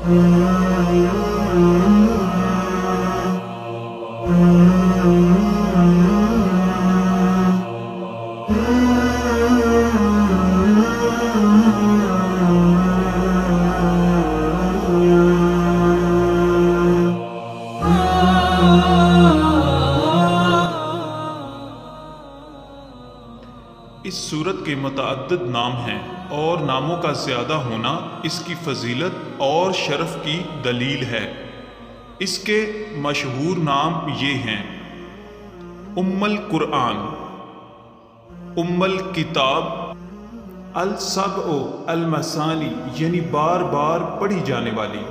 اس سورت کے متعدد نام ہیں اور ناموں کا زیادہ ہونا اس کی فضیلت اور شرف کی دلیل ہے۔ اس کے مشہور نام یہ ہیں: ام القرآن، ام الکتاب، السبع المثانی یعنی بار بار پڑھی جانے والی،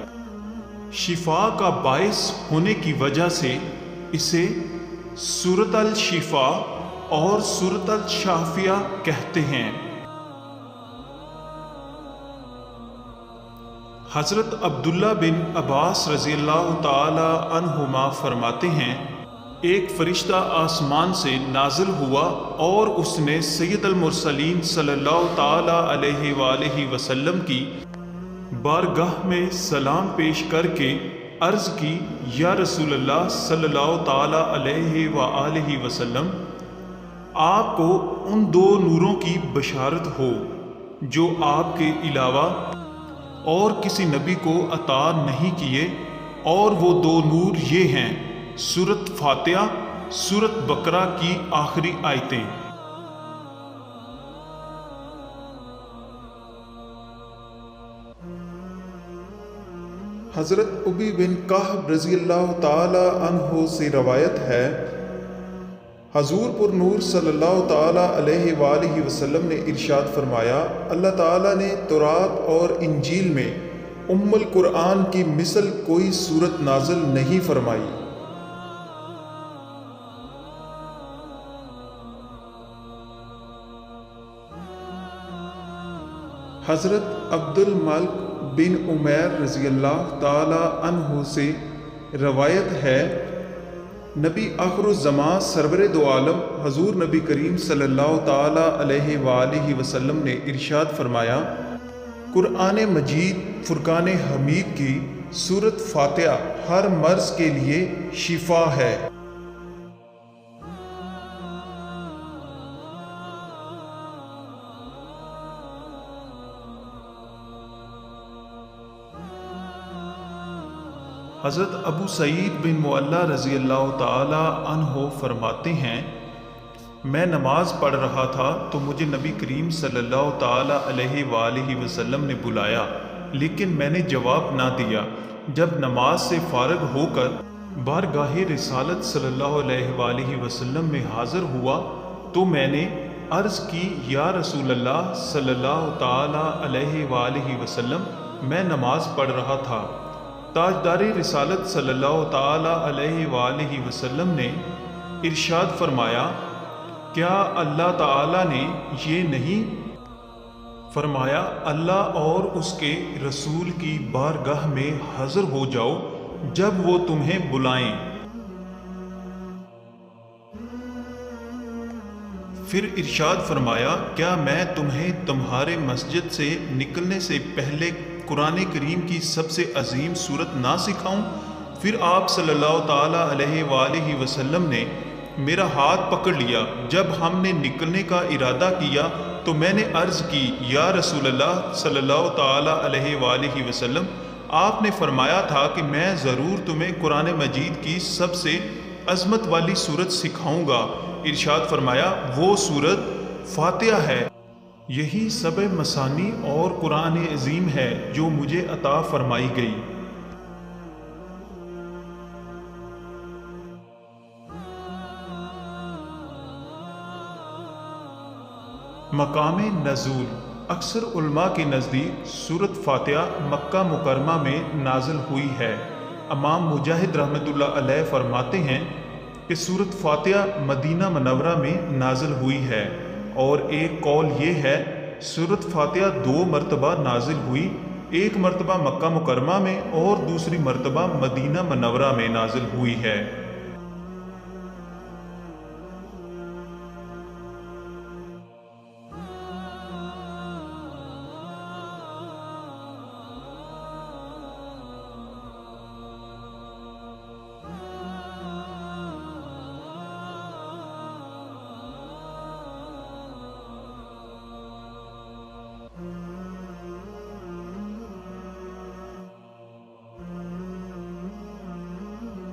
شفا کا باعث ہونے کی وجہ سے اسے سورۃ الشفا اور سورۃ الشافیہ کہتے ہیں۔ حضرت عبداللہ بن عباس رضی اللہ تعالی عنہما فرماتے ہیں، ایک فرشتہ آسمان سے نازل ہوا اور اس نے سید المرسلین صلی اللہ تعالی علیہ وآلہ وسلم کی بارگاہ میں سلام پیش کر کے عرض کی، یا رسول اللہ صلی اللہ تعالی علیہ وآلہ وسلم، آپ کو ان دو نوروں کی بشارت ہو جو آپ کے علاوہ اور کسی نبی کو عطا نہیں کیے، اور وہ دو نور یہ ہیں: سورۃ فاتحہ، سورۃ بقرہ کی آخری آیتیں۔ حضرت ابی بن کعب رضی اللہ تعالی عنہ سے روایت ہے، حضور پر نور صلی اللہ تعالی علیہ وآلہ وسلم نے ارشاد فرمایا، اللہ تعالیٰ نے تورات اور انجیل میں ام القرآن کی مثل کوئی سورت نازل نہیں فرمائی۔ حضرت عبد الملک بن عمیر رضی اللہ تعالی عنہ سے روایت ہے، نبی آخر الزمان سرور دو عالم حضور نبی کریم صلی اللہ تعالی علیہ وآلہ وسلم نے ارشاد فرمایا، قرآن مجید فرقان حمید کی سورۃ فاتحہ ہر مرض کے لیے شفا ہے۔ حضرت ابو سعید بن معلیٰ رضی اللہ تعالی عنہ فرماتے ہیں، میں نماز پڑھ رہا تھا تو مجھے نبی کریم صلی اللہ تعالی علیہ وآلہ وسلم نے بلایا، لیکن میں نے جواب نہ دیا۔ جب نماز سے فارغ ہو کر بارگاہ رسالت صلی اللہ علیہ وآلہ وسلم میں حاضر ہوا تو میں نے عرض کی، یا رسول اللہ صلی اللہ تعالی علیہ وآلہ وسلم، میں نماز پڑھ رہا تھا۔ تاجدار رسالت صلی اللہ تعالی علیہ وآلہ وسلم نے ارشاد فرمایا، کیا اللہ تعالی نے یہ نہیں فرمایا، اللہ اور اس کے رسول کی بارگاہ میں حاضر ہو جاؤ جب وہ تمہیں بلائیں؟ پھر ارشاد فرمایا، کیا میں تمہیں تمہارے مسجد سے نکلنے سے پہلے قرآن کریم کی سب سے عظیم سورت نہ سکھاؤں؟ پھر آپ صلی اللہ تعالی علیہ وآلہ وسلم نے میرا ہاتھ پکڑ لیا۔ جب ہم نے نکلنے کا ارادہ کیا تو میں نے عرض کی، یا رسول اللہ صلی اللہ تعالی علیہ وآلہ وسلم، آپ نے فرمایا تھا کہ میں ضرور تمہیں قرآن مجید کی سب سے عظمت والی سورت سکھاؤں گا۔ ارشاد فرمایا، وہ سورت فاتحہ ہے۔ یہی سبع مثانی اور قرآن عظیم ہے جو مجھے عطا فرمائی گئی۔ مقام نزول: اکثر علماء کے نزدیک سورۃ فاتحہ مکہ مکرمہ میں نازل ہوئی ہے۔ امام مجاہد رحمۃ اللہ علیہ فرماتے ہیں کہ سورۃ فاتحہ مدینہ منورہ میں نازل ہوئی ہے، اور ایک قول یہ ہے سورۃ فاتحہ 2 مرتبہ نازل ہوئی، ایک مرتبہ مکہ مکرمہ میں اور دوسری مرتبہ مدینہ منورہ میں نازل ہوئی ہے۔